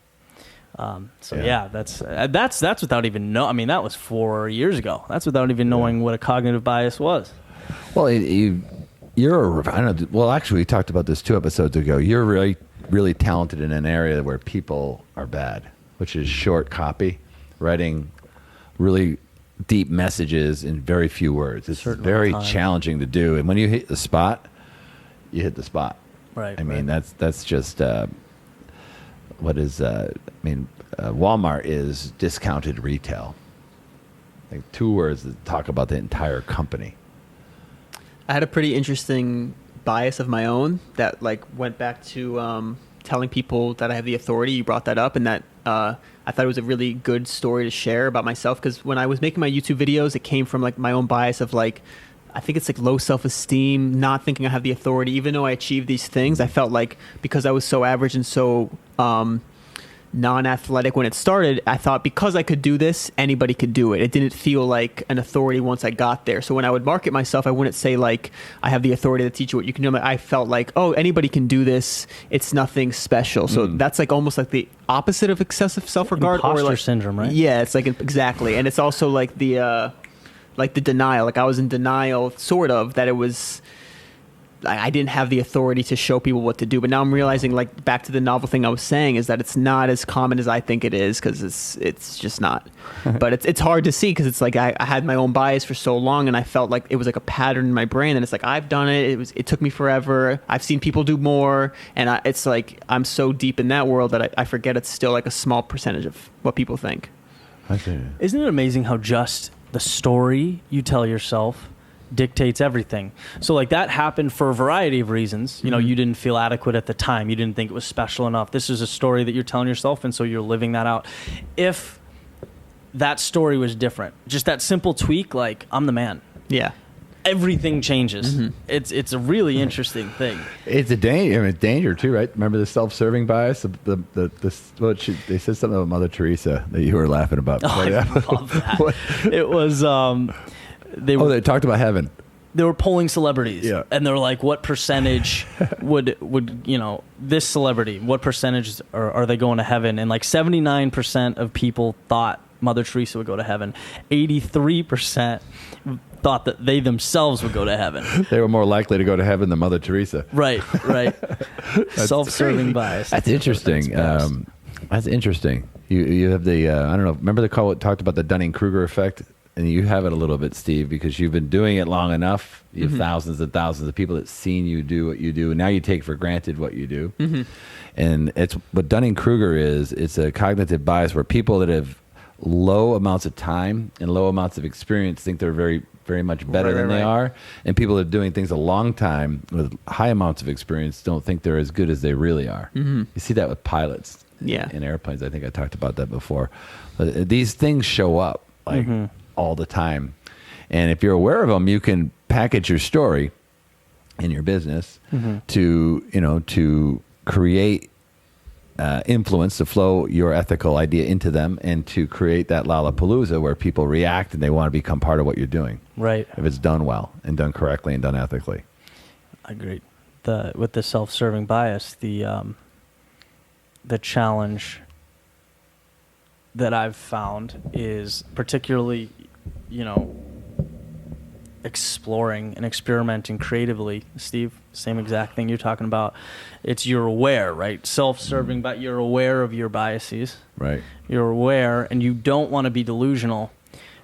That's without even know. I mean, that was 4 years ago. That's without even knowing what a cognitive bias was. Well, I don't know. Well, actually, we talked about this 2 episodes ago. You're really, really talented in an area where people are bad, which is short copy, writing really deep messages in very few words. It's very challenging to do. And when you hit the spot, you hit the spot. Right. I mean, that's just. Walmart is discounted retail. Like 2 words that talk about the entire company. I had a pretty interesting bias of my own that like went back to telling people that I have the authority. You brought that up, and that I thought it was a really good story to share about myself, because when I was making my YouTube videos, it came from like my own bias of like, I think it's like low self-esteem, not thinking I have the authority. Even though I achieved these things, I felt like because I was so average and so non-athletic when it started, I thought because I could do this, anybody could do it. It didn't feel like an authority once I got there. So when I would market myself, I wouldn't say like, I have the authority to teach you what you can do. I felt like, oh, anybody can do this. It's nothing special. So that's like almost like the opposite of excessive self-regard. Imposter or like, syndrome, right? Yeah, it's like exactly. And it's also like the denial. Like I was in denial, sort of, that it was, I didn't have the authority to show people what to do. But now I'm realizing, like, back to the novel thing I was saying, is that it's not as common as I think it is, because it's just not. But it's hard to see, because it's like I had my own bias for so long, and I felt like it was like a pattern in my brain, and it's like, I've done it. It took me forever. I've seen people do more, and it's like I'm so deep in that world that I forget it's still like a small percentage of what people think. I see. Isn't it amazing how just the story you tell yourself dictates everything? So like that happened for a variety of reasons. You know, you didn't feel adequate at the time. You didn't think it was special enough. This is a story that you're telling yourself, and so you're living that out. If that story was different, just that simple tweak, like, I'm the man. Yeah. Everything changes. It's a really interesting thing. It's a danger. I mean, it's danger too, right? Remember the self-serving bias? They said something about Mother Teresa that you were laughing about. Oh, I love that. It was They talked about heaven. They were polling celebrities, Yeah. and they're like, what percentage would this celebrity, what percentage are they going to heaven? And like 79% of people thought Mother Teresa would go to heaven. 83% thought that they themselves would go to heaven. They were more likely to go to heaven than Mother Teresa. Right. Self-serving bias. That's interesting. That's interesting. You have the I don't know. Remember the call talked about the Dunning-Kruger effect, and you have it a little bit, Steve, because you've been doing it long enough. You have thousands and thousands of people that seen you do what you do, and now you take for granted what you do. And it's what Dunning-Kruger is. It's a cognitive bias where people that have low amounts of time and low amounts of experience think they're very, very much better than they are, and people that are doing things a long time with high amounts of experience don't think they're as good as they really are. You see that with pilots. Yeah. In airplanes. I think I talked about that before. These things show up like all the time. And if you're aware of them, you can package your story in your business to create influence, to flow your ethical idea into them, and to create that Lollapalooza where people react and they want to become part of what you're doing. Right. If it's done well and done correctly and done ethically. I agree. With the self-serving bias, the challenge that I've found is particularly, exploring and experimenting creatively. Steve, same exact thing you're talking about. It's you're aware, right? Self-serving, but you're aware of your biases. Right. You're aware, and you don't want to be delusional,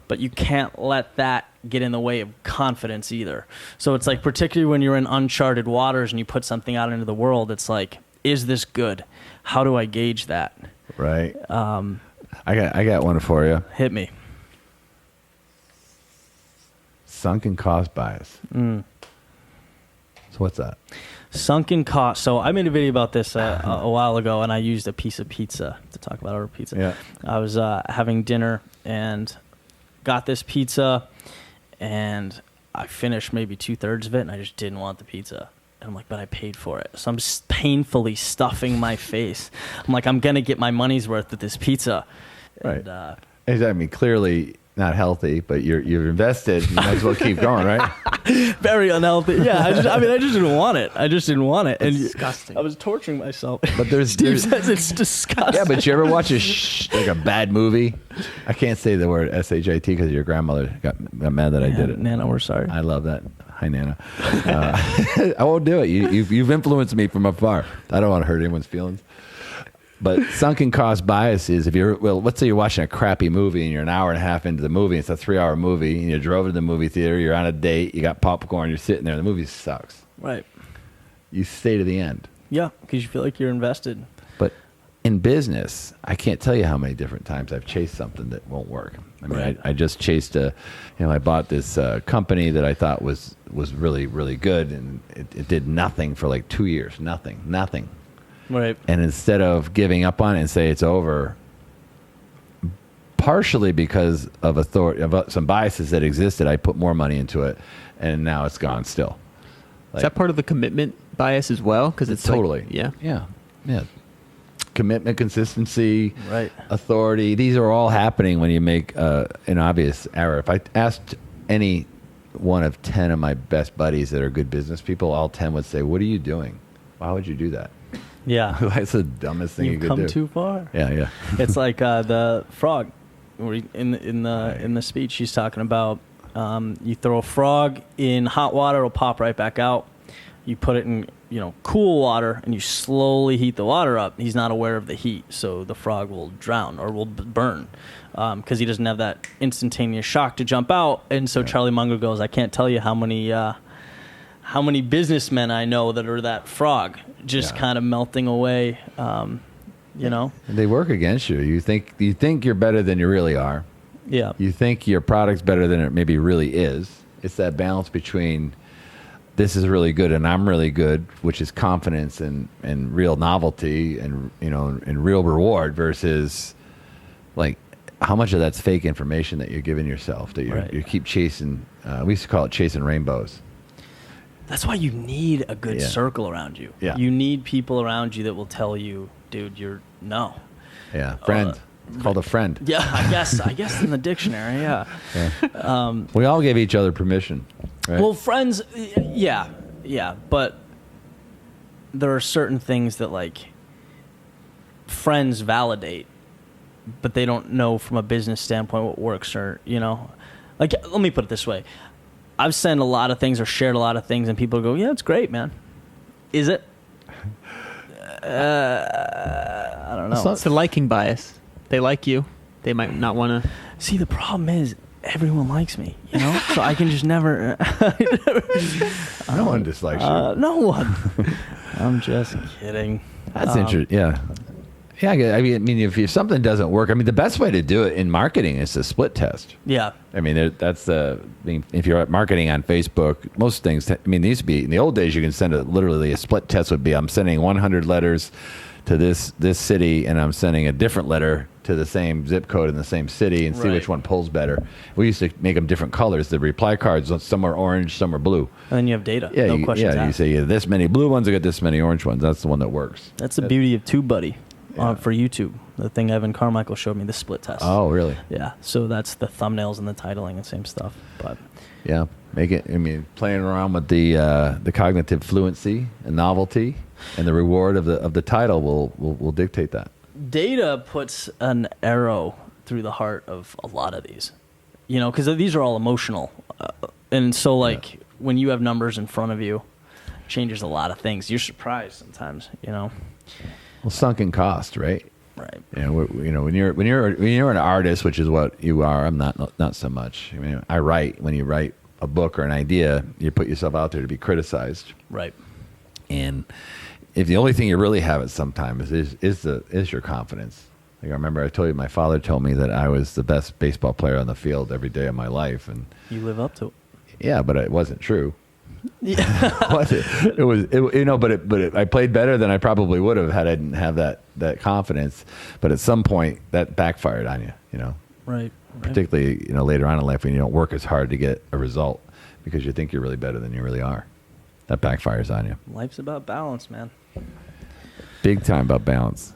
but you can't let that get in the way of confidence either. So it's like, particularly when you're in uncharted waters and you put something out into the world, it's like, is this good? How do I gauge that? Right. I got one for you. Hit me. Sunken cost bias. So what's that? Sunken cost. So I made a video about this a while ago, and I used a piece of pizza to talk about our pizza. Yeah. I was having dinner and got this pizza, and I finished maybe 2/3 of it, and I just didn't want the pizza. And I'm like, but I paid for it. So I'm just painfully stuffing my face. I'm like, I'm going to get my money's worth with this pizza. Right. And, I mean, clearly not healthy, but you're invested. You might as well keep going, right? very unhealthy. Yeah. I just didn't want it. It's disgusting. I was torturing myself. But Steve says it's disgusting. Yeah, but you ever watch like a bad movie? I can't say the word SHIT because your grandmother got mad that I did it. Nana, we're sorry. I love that. Hi, Nana. I won't do it. You've influenced me from afar. I don't want to hurt anyone's feelings. But sunken cost bias is let's say you're watching a crappy movie and you're an hour and a half into the movie. It's a 3-hour movie and you drove to the movie theater. You're on a date. You got popcorn. You're sitting there. The movie sucks. Right. You stay to the end. Yeah, because you feel like you're invested. But in business, I can't tell you how many different times I've chased something that won't work. I mean, Right. I just chased I bought this company that I thought was really, really good, and it did nothing for like 2 years. Nothing. Right. And instead of giving up on it and say it's over, partially because of some biases that existed, I put more money into it, and now it's gone still. Is that part of the commitment bias as well? Because it's totally. Like, yeah. Commitment, consistency, Right. authority. These are all happening when you make an obvious error. If I asked any one of 10 of my best buddies that are good business people, all 10 would say, "What are you doing? Why would you do that?" Yeah. That's the dumbest thing you You've could come do. too far. Yeah. It's like the frog. Where in the speech, she's talking about you throw a frog in hot water, it'll pop right back out. You put it in cool water, and you slowly heat the water up. He's not aware of the heat, so the frog will drown or will burn because he doesn't have that instantaneous shock to jump out. And so Charlie Munger goes, "I can't tell you how many businessmen I know that are that frog, just kind of melting away." They work against you. You think you're better than you really are. Yeah. You think your product's better than it maybe really is. It's that balance between this is really good and I'm really good, which is confidence and real novelty and and real reward, versus like how much of that's fake information that you're giving yourself, that you keep chasing. We used to call it chasing rainbows. That's why you need a good circle around you. Yeah. You need people around you that will tell you, dude, no. Yeah, friend. It's called a friend. Yeah, I guess in the dictionary, yeah. We all give each other permission, right? Well, friends, yeah, but there are certain things that like friends validate, but they don't know from a business standpoint what works, or like, let me put it this way: I've sent a lot of things or shared a lot of things, and people go, "Yeah, it's great, man." Is it? I don't know. It's a liking bias. They like you. They might not want to. See, the problem is everyone likes me, so I can just never. No one dislikes you. No one. I'm just kidding. That's interesting. Yeah. Yeah, I mean, if something doesn't work, I mean, the best way to do it in marketing is to split test. Yeah. I mean, if you're at marketing on Facebook, most things, these used to be, in the old days, you can send literally a split test would be, I'm sending 100 letters to this city, and I'm sending a different letter to the same zip code in the same city, and see which one pulls better. We used to make them different colors. The reply cards, some are orange, some are blue. And then you have data. Yeah, no questions asked. You say, this many blue ones, I got this many orange ones. That's the one that works. That's the beauty of TubeBuddy. For YouTube, the thing Evan Carmichael showed me, the split test. Oh, really? Yeah. So that's the thumbnails and the titling and same stuff. But yeah, playing around with the cognitive fluency and novelty, and the reward of the title will dictate that. Data puts an arrow through the heart of a lot of these, because these are all emotional, and so when you have numbers in front of you, it changes a lot of things. You're surprised sometimes, Well, sunken cost, right? Right. When you're an artist, which is what you are, I'm not so much. I mean, I write. When you write a book or an idea, you put yourself out there to be criticized. Right. And if the only thing you really have at some time is your confidence. Like I remember, I told you, my father told me that I was the best baseball player on the field every day of my life, and you live up to it. Yeah, but it wasn't true. Yeah. But I played better than I probably would have had I didn't have that confidence. But at some point, that backfired on you. Right. Particularly, later on in life when you don't work as hard to get a result because you think you're really better than you really are. That backfires on you. Life's about balance, man. Big time about balance.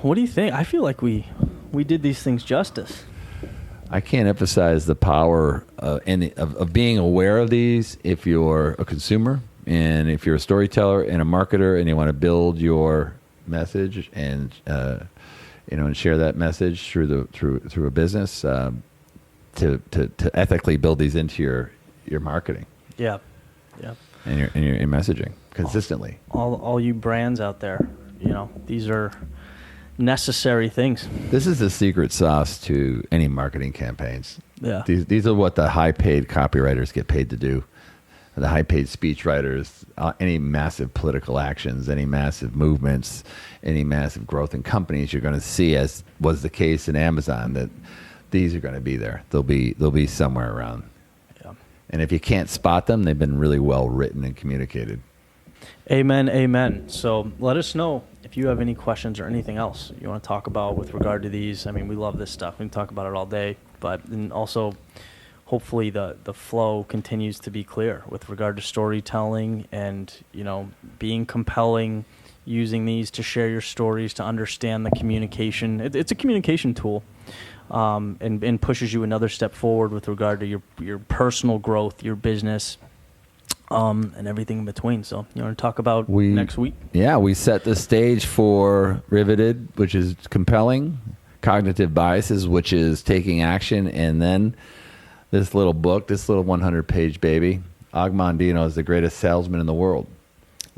What do you think? I feel like we did these things justice. I can't emphasize the power of being aware of these if you're a consumer, and if you're a storyteller and a marketer and you want to build your message and and share that message through a business, to ethically build these into your marketing. Yeah. And your messaging consistently. All you brands out there, these are necessary things. This is the secret sauce to any marketing campaigns. Yeah. These are what the high-paid copywriters get paid to do. The high-paid speechwriters, any massive political actions, any massive movements, any massive growth in companies, you're going to see, as was the case in Amazon, that these are going to be there. They'll be somewhere around. Yeah. And if you can't spot them, they've been really well written and communicated. Amen. So let us know if you have any questions or anything else you want to talk about with regard to these. I mean, we love this stuff. We can talk about it all day, and also hopefully the flow continues to be clear with regard to storytelling and, being compelling, using these to share your stories, to understand the communication. It's a communication tool, and pushes you another step forward with regard to your personal growth, your business, and everything in between. So you want to talk about next week? Yeah, we set the stage for Riveted, which is compelling, Cognitive Biases, which is taking action, and then this little book, this little 100-page baby, Og Mandino is the greatest salesman in the world.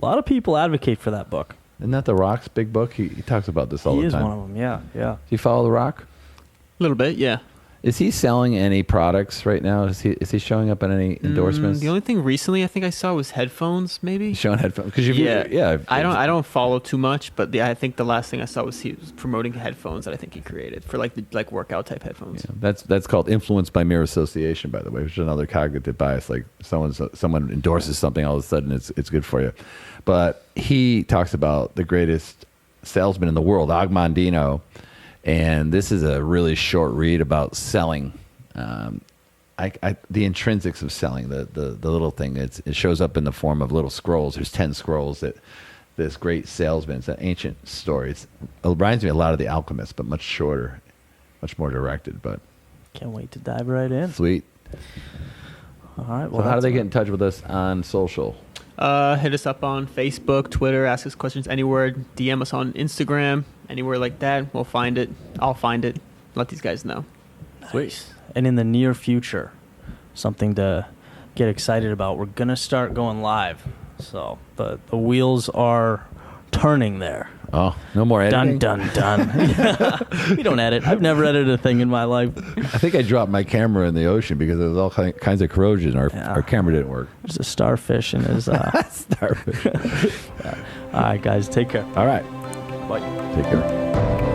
A lot of people advocate for that book. Isn't that The Rock's big book? He talks about this all the time. He is one of them, yeah. Do you follow The Rock? A little bit, yeah. Is he selling any products right now? Is he showing up in any endorsements? The only thing recently I think I saw was headphones, maybe. Showing headphones, because I don't follow too much, but I think the last thing I saw was he was promoting headphones that I think he created for like workout type headphones. Yeah, that's called influence by mere association, by the way, which is another cognitive bias. Like someone endorses something, all of a sudden it's good for you. But he talks about the greatest salesman in the world, Og Mandino. And this is a really short read about selling, the intrinsics of selling, the little thing. It shows up in the form of little scrolls. There's 10 scrolls that this great salesman. It's an ancient story. It reminds me a lot of The Alchemist, but much shorter, much more directed. But Can't wait to dive right in. sweet. All right. So how do they get in touch with us on social? Hit us up on Facebook, Twitter, ask us questions anywhere, DM us on Instagram, anywhere like that. We'll find it. I'll find it. Let these guys know. Sweet. And in the near future, something to get excited about. We're gonna start going live. So the wheels are turning there. Oh, no more editing? Dun dun dun. We don't edit. I've never edited a thing in my life. I think I dropped my camera in the ocean because there was all kinds of corrosion. Our camera didn't work. There's a starfish in his. Starfish. All right, guys, take care. All right. Bye. Take care.